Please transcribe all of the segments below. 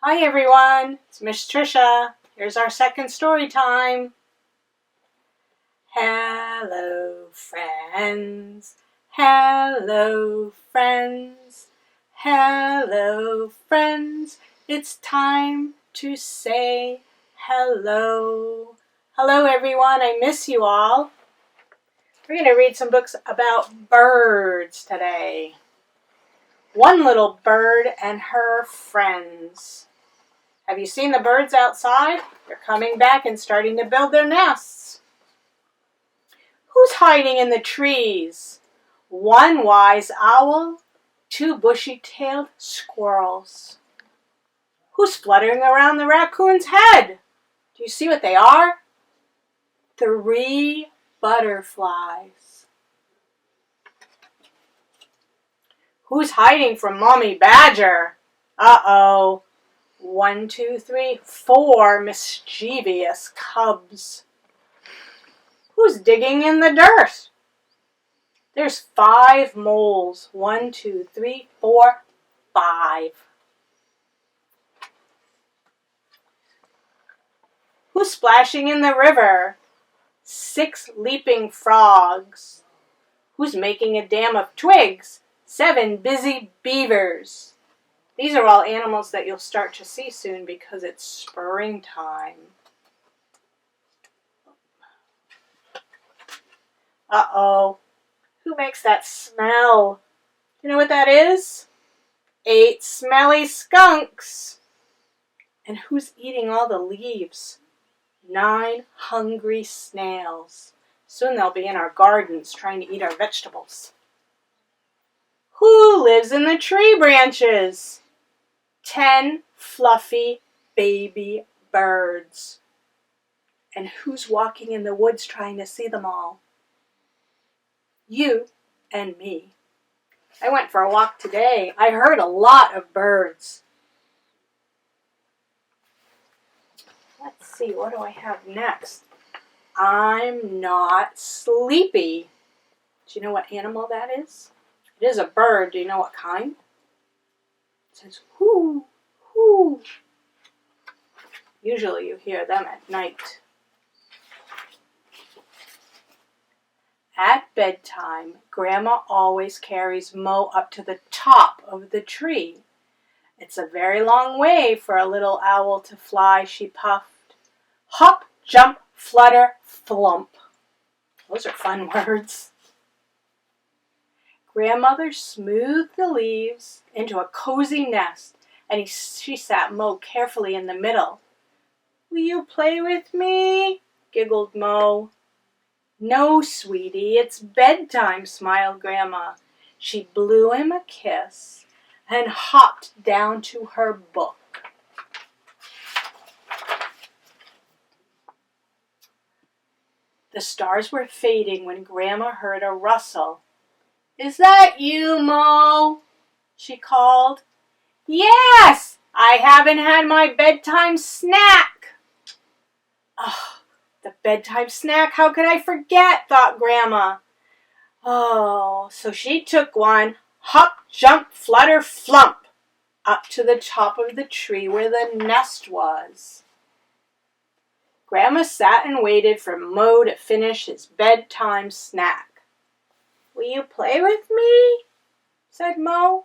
Hi everyone, it's Miss Trisha. Here's our second story time. Hello friends, hello friends, hello friends. It's time to say hello. Hello everyone, I miss you all. We're going to read some books about birds today. One Little Bird and Her Friends. Have you seen the birds outside? They're coming back and starting to build their nests. Who's hiding in the trees? One wise owl, two bushy-tailed squirrels. Who's fluttering around the raccoon's head? Do you see what they are? 3 butterflies. Who's hiding from Mommy Badger? Uh-oh. 1, 2, 3, 4 mischievous cubs. Who's digging in the dirt? There's 5 moles. 1, 2, 3, 4, 5. Who's splashing in the river? 6 leaping frogs. Who's making a dam of twigs? 7 busy beavers. These are all animals that you'll start to see soon because it's springtime. Uh-oh. Who makes that smell? You know what that is? 8 smelly skunks. And who's eating all the leaves? 9 hungry snails. Soon they'll be in our gardens trying to eat our vegetables. Who lives in the tree branches? 10 fluffy baby birds. And who's walking in the woods trying to see them all? You and me. I went for a walk today. I heard a lot of birds. Let's see, what do I have next? I'm not sleepy. Do you know what animal that is? It is a bird. Do you know what kind? It says, whoo, whoo. Usually you hear them at night. At bedtime, Grandma always carries Mo up to the top of the tree. It's a very long way for a little owl to fly, she puffed. Hop, jump, flutter, flump. Those are fun words. Grandmother smoothed the leaves into a cozy nest, and she sat Mo carefully in the middle. Will you play with me? Giggled Mo. No, sweetie, it's bedtime, smiled Grandma. She blew him a kiss and hopped down to her book. The stars were fading when Grandma heard a rustle. Is that you, Mo? She called. Yes, I haven't had my bedtime snack. Oh, the bedtime snack, how could I forget, thought Grandma. Oh, so she took one, hop, jump, flutter, flump, up to the top of the tree where the nest was. Grandma sat and waited for Mo to finish his bedtime snack. Will you play with me? Said Mo.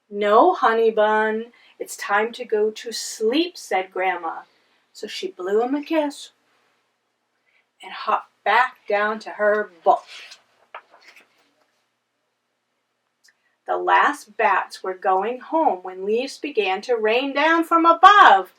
No, honey bun, it's time to go to sleep, said Grandma. So she blew him a kiss and hopped back down to her book. The last bats were going home when leaves began to rain down from above.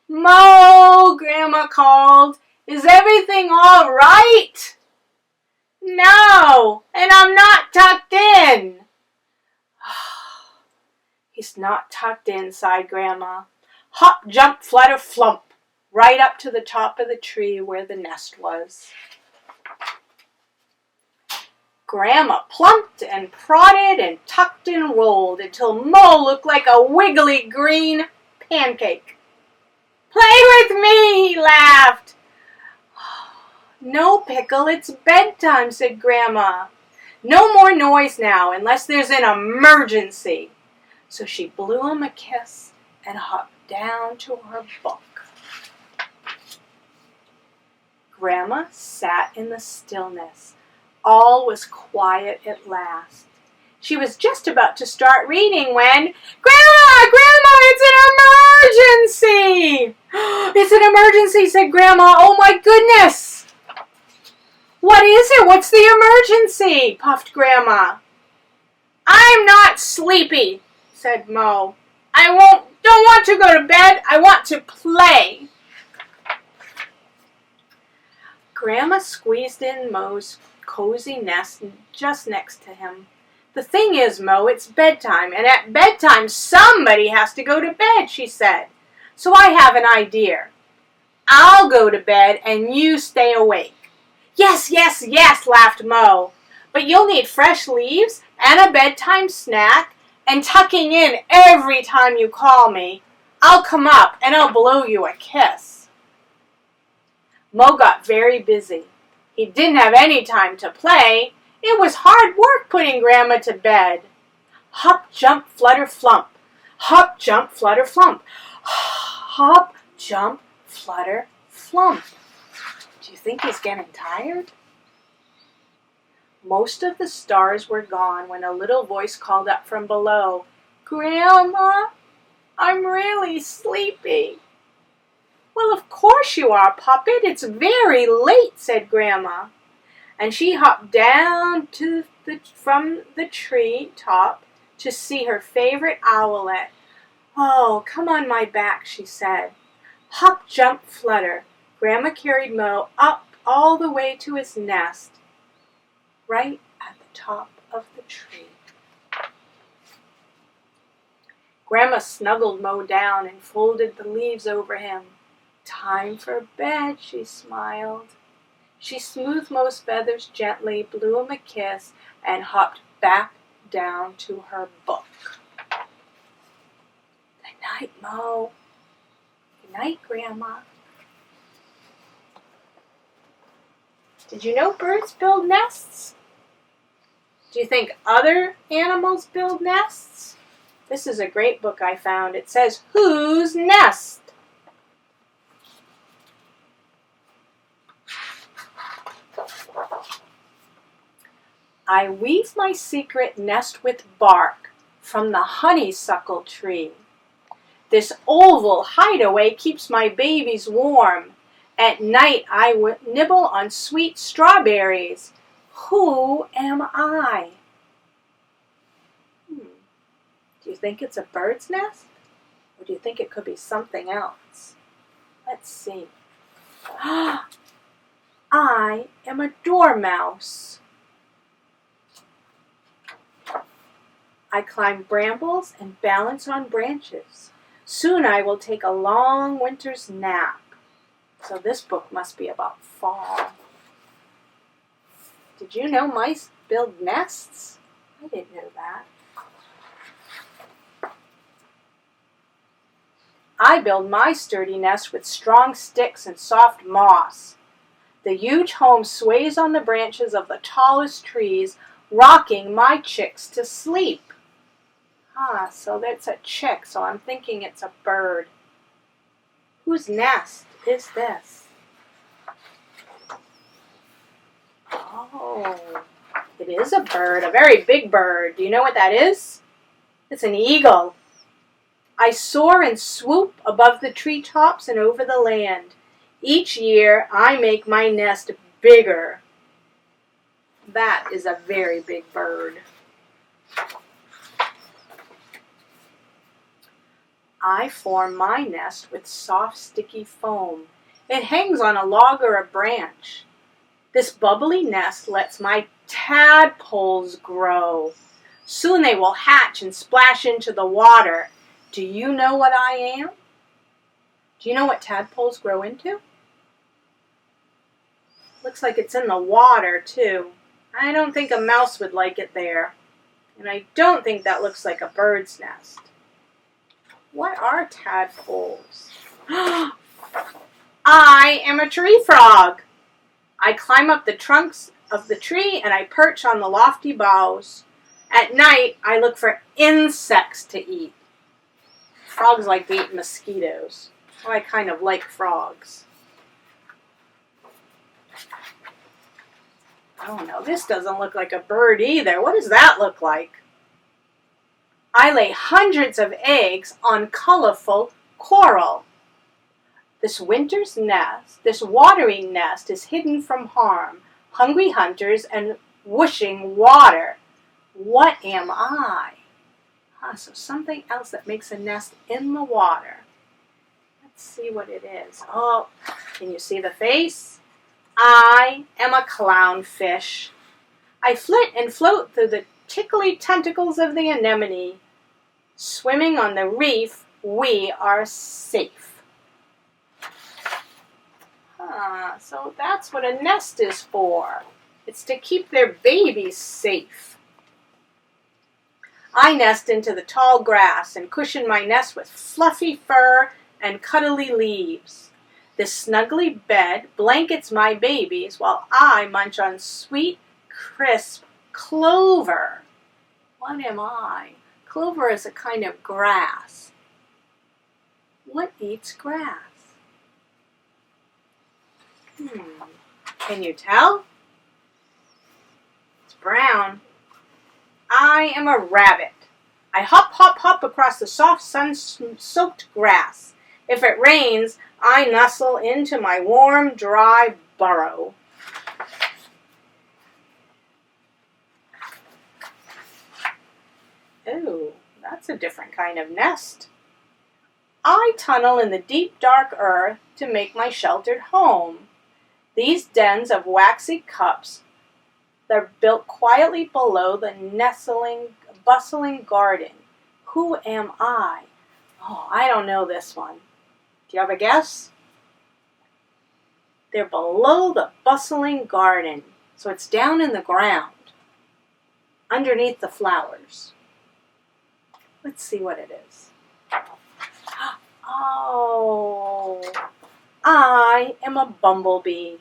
Mo, Grandma called, is everything all right? No, and I'm not tucked in. He's not tucked in, sighed Grandma. Hop, jump, flutter, flump, right up to the top of the tree where the nest was. Grandma plumped and prodded and tucked and rolled until Mo looked like a wiggly green pancake. Play with me, he laughed. No, Pickle, it's bedtime, said Grandma. No more noise now, unless there's an emergency. So she blew him a kiss and hopped down to her book. Grandma sat in the stillness. All was quiet at last. She was just about to start reading when, Grandma, it's an emergency! It's an emergency, said Grandma. Oh my goodness! What is it? What's the emergency? Puffed Grandma. I'm not sleepy, said Mo. Don't want to go to bed. I want to play. Grandma squeezed in Mo's cozy nest just next to him. The thing is, Mo, it's bedtime, and at bedtime somebody has to go to bed, she said. So I have an idea. I'll go to bed and you stay awake. Yes, laughed Mo. But you'll need fresh leaves and a bedtime snack and tucking in every time you call me. I'll come up and I'll blow you a kiss. Mo got very busy. He didn't have any time to play. It was hard work putting Grandma to bed. Hop, jump, flutter, flump. Hop, jump, flutter, flump. Hop, jump, flutter, flump. Do you think he's getting tired? Most of the stars were gone when a little voice called up from below, Grandma, I'm really sleepy. Well, of course you are, Puppet. It's very late, said Grandma. And she hopped down from the tree top to see her favorite owlet. Oh, come on my back, she said. Hop, jump, flutter. Grandma carried Mo up all the way to his nest, right at the top of the tree. Grandma snuggled Mo down and folded the leaves over him. Time for bed, she smiled. She smoothed Mo's feathers gently, blew him a kiss, and hopped back down to her book. Good night, Mo. Good night, Grandma. Did you know birds build nests? Do you think other animals build nests? This is a great book I found. It says, Whose Nest? I weave my secret nest with bark from the honeysuckle tree. This oval hideaway keeps my babies warm. At night I nibble on sweet strawberries. Who am I? Do you think it's a bird's nest? Or do you think it could be something else? Let's see. I am a dormouse. I climb brambles and balance on branches. Soon I will take a long winter's nap. So this book must be about fall. Did you know mice build nests? I didn't know that. I build my sturdy nest with strong sticks and soft moss. The huge home sways on the branches of the tallest trees, rocking my chicks to sleep. So that's a chick, so I'm thinking it's a bird. Whose nest is this? Oh, it is a bird, a very big bird. Do you know what that is? It's an eagle. I soar and swoop above the treetops and over the land. Each year, I make my nest bigger. That is a very big bird. I form my nest with soft, sticky foam. It hangs on a log or a branch. This bubbly nest lets my tadpoles grow. Soon they will hatch and splash into the water. Do you know what I am? Do you know what tadpoles grow into? Looks like it's in the water, too. I don't think a mouse would like it there. And I don't think that looks like a bird's nest. What are tadpoles? I am a tree frog. I climb up the trunks of the tree and I perch on the lofty boughs. At night, I look for insects to eat. Frogs like to eat mosquitoes. So I kind of like frogs. I don't know. This doesn't look like a bird either. What does that look like? I lay hundreds of eggs on colorful coral. This winter's nest, this watery nest, is hidden from harm, hungry hunters, and whooshing water. What am I? So something else that makes a nest in the water. Let's see what it is. Oh, can you see the face? I am a clownfish. I flit and float through the tickly tentacles of the anemone. Swimming on the reef, we are safe. So that's what a nest is for. It's to keep their babies safe. I nest into the tall grass and cushion my nest with fluffy fur and cuddly leaves. This snuggly bed blankets my babies while I munch on sweet, crisp clover. What am I? Clover is a kind of grass. What eats grass? Can you tell? It's brown. I am a rabbit. I hop, hop, hop across the soft sun-soaked grass. If it rains, I nestle into my warm, dry burrow. Ooh, that's a different kind of nest. I tunnel in the deep, dark earth to make my sheltered home. These dens of waxy cups, they're built quietly below the nestling, bustling garden. Who am I? Oh, I don't know this one. Do you have a guess? They're below the bustling garden, so it's down in the ground, underneath the flowers. Let's see what it is. Oh, I am a bumblebee.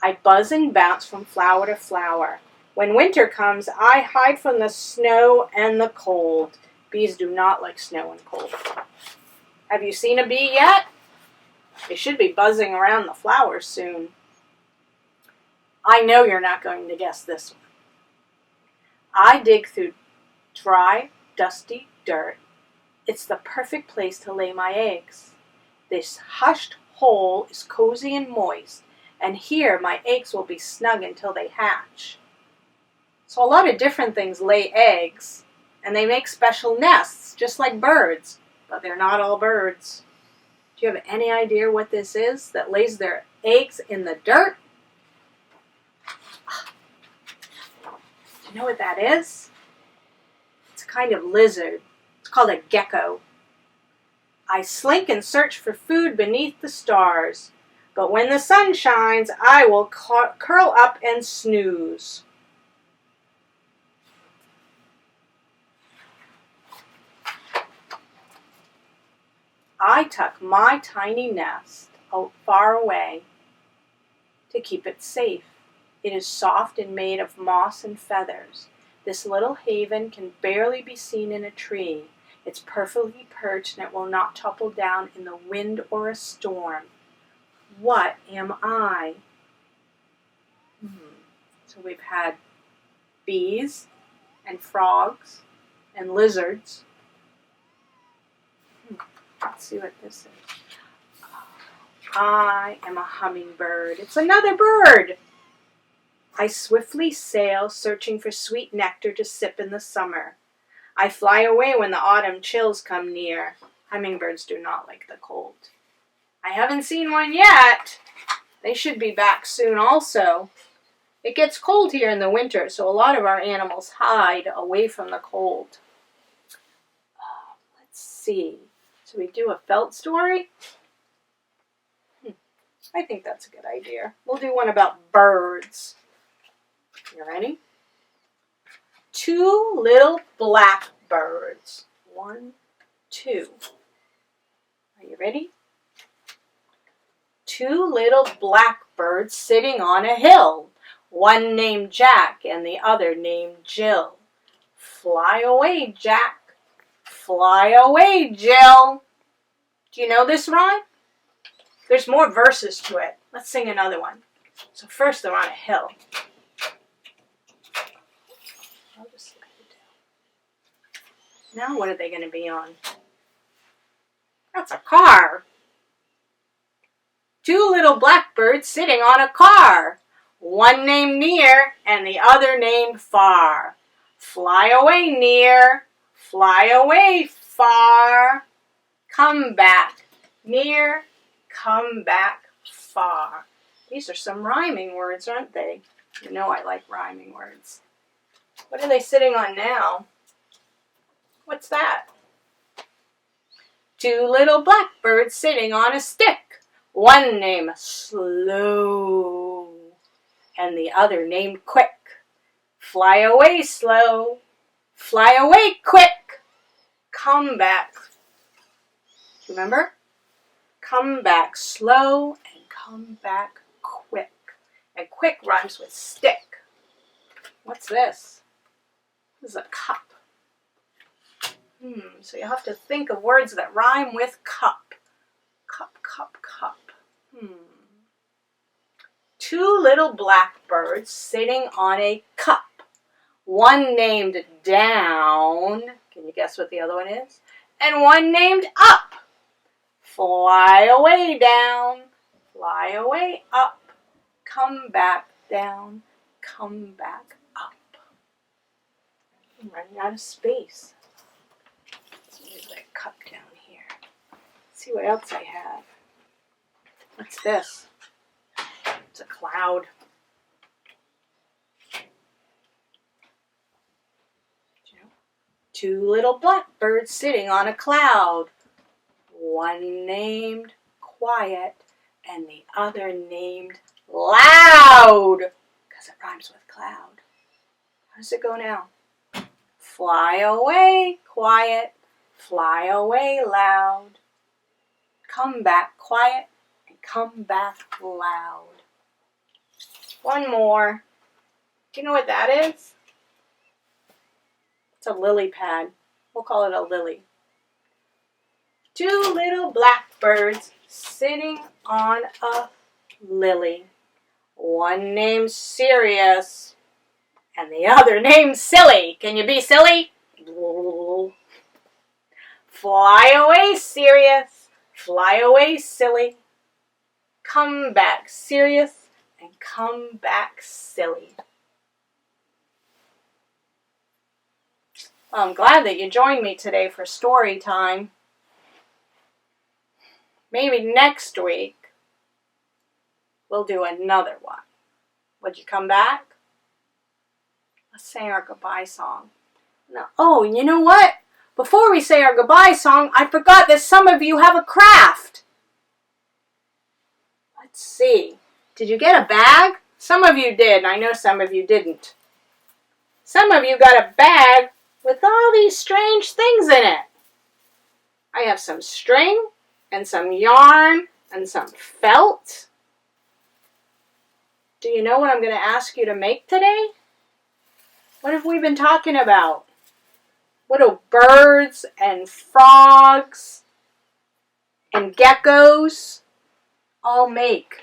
I buzz and bounce from flower to flower. When winter comes, I hide from the snow and the cold. Bees do not like snow and cold. Have you seen a bee yet? They should be buzzing around the flowers soon. I know you're not going to guess this one. I dig through dry, dusty dirt. It's the perfect place to lay my eggs. This hushed hole is cozy and moist, and here my eggs will be snug until they hatch. So a lot of different things lay eggs, and they make special nests, just like birds, but they're not all birds. Do you have any idea what this is that lays their eggs in the dirt? Do you know what that is? It's a kind of lizard. It's called a gecko. I slink and search for food beneath the stars, but when the sun shines, I will curl up and snooze. I tuck my tiny nest out far away to keep it safe. It is soft and made of moss and feathers. This little haven can barely be seen in a tree. It's perfectly perched and it will not topple down in the wind or a storm. What am I? So we've had bees and frogs and lizards. Let's see what this is. I am a hummingbird. It's another bird. I swiftly sail, searching for sweet nectar to sip in the summer. I fly away when the autumn chills come near. Hummingbirds do not like the cold. I haven't seen one yet. They should be back soon also. It gets cold here in the winter, so a lot of our animals hide away from the cold. Let's see. So we do a felt story? I think that's a good idea. We'll do one about birds. You ready? Two little blackbirds. 1, 2. Are you ready? Two little blackbirds sitting on a hill. One named Jack and the other named Jill. Fly away, Jack. Fly away, Jill. Do you know this rhyme? There's more verses to it. Let's sing another one. So first they're on a hill. I'll just slide it down. Now what are they going to be on? That's a car. Two little blackbirds sitting on a car. One named near and the other named far. Fly away near, fly away far. Come back near, come back far. These are some rhyming words, aren't they? You know I like rhyming words. What are they sitting on now? What's that? Two little blackbirds sitting on a stick. One named Slow and the other named Quick. Fly away slow, fly away quick. Come back. Remember? Come back slow and come back quick. And quick rhymes with stick. What's this? This is a cup. So you have to think of words that rhyme with cup. Cup, cup, cup. Two little blackbirds sitting on a cup. One named down. Can you guess what the other one is? And one named up. Fly away down. Fly away up. Come back down. Come back up. I'm running out of space. Let's move that cup down here. Let's see what else I have. What's this? It's a cloud. Two little blackbirds sitting on a cloud. One named Quiet and the other named Loud. Because it rhymes with cloud. How does it go now? Fly away, quiet. Fly away, loud. Come back, quiet. And come back, loud. One more. Do you know what that is? It's a lily pad. We'll call it a lily. Two little blackbirds sitting on a lily. One named Sirius and the other named Silly. Can you be silly? Fly away, Sirius. Fly away, silly. Come back, Sirius, and come back, silly. Well, I'm glad that you joined me today for story time. Maybe next week we'll do another one. Would you come back? Let's say our goodbye song. Now, oh, you know what? Before we say our goodbye song, I forgot that some of you have a craft. Let's see. Did you get a bag? Some of you did. I know some of you didn't. Some of you got a bag with all these strange things in it. I have some string and some yarn and some felt. Do you know what I'm going to ask you to make today? What have we been talking about? What do birds and frogs and geckos all make?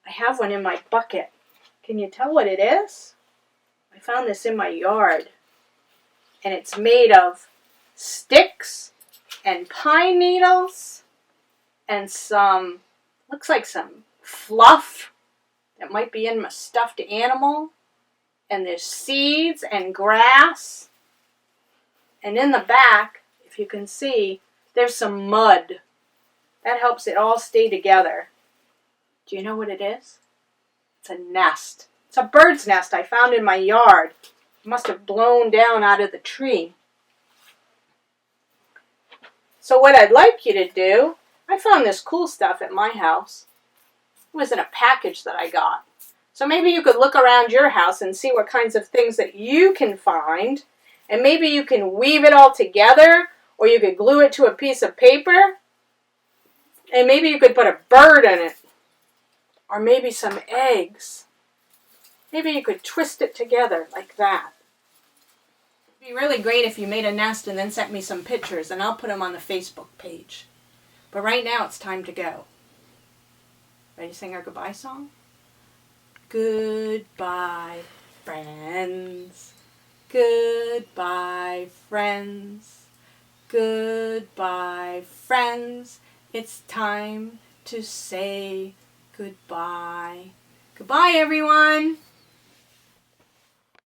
I have one in my bucket. Can you tell what it is? I found this in my yard. And it's made of sticks and pine needles and some, looks like some fluff that might be in a stuffed animal. And there's seeds and grass. And in the back, if you can see, there's some mud. That helps it all stay together. Do you know what it is? It's a nest. It's a bird's nest I found in my yard. It must have blown down out of the tree. So what I'd like you to do, I found this cool stuff at my house. It was in a package that I got. So maybe you could look around your house and see what kinds of things that you can find. And maybe you can weave it all together, or you could glue it to a piece of paper. And maybe you could put a bird in it. Or maybe some eggs. Maybe you could twist it together like that. It'd be really great if you made a nest and then sent me some pictures, and I'll put them on the Facebook page. But right now it's time to go. Ready to sing our goodbye song? Goodbye, friends. Goodbye, friends. Goodbye, friends. It's time to say goodbye. Goodbye, everyone.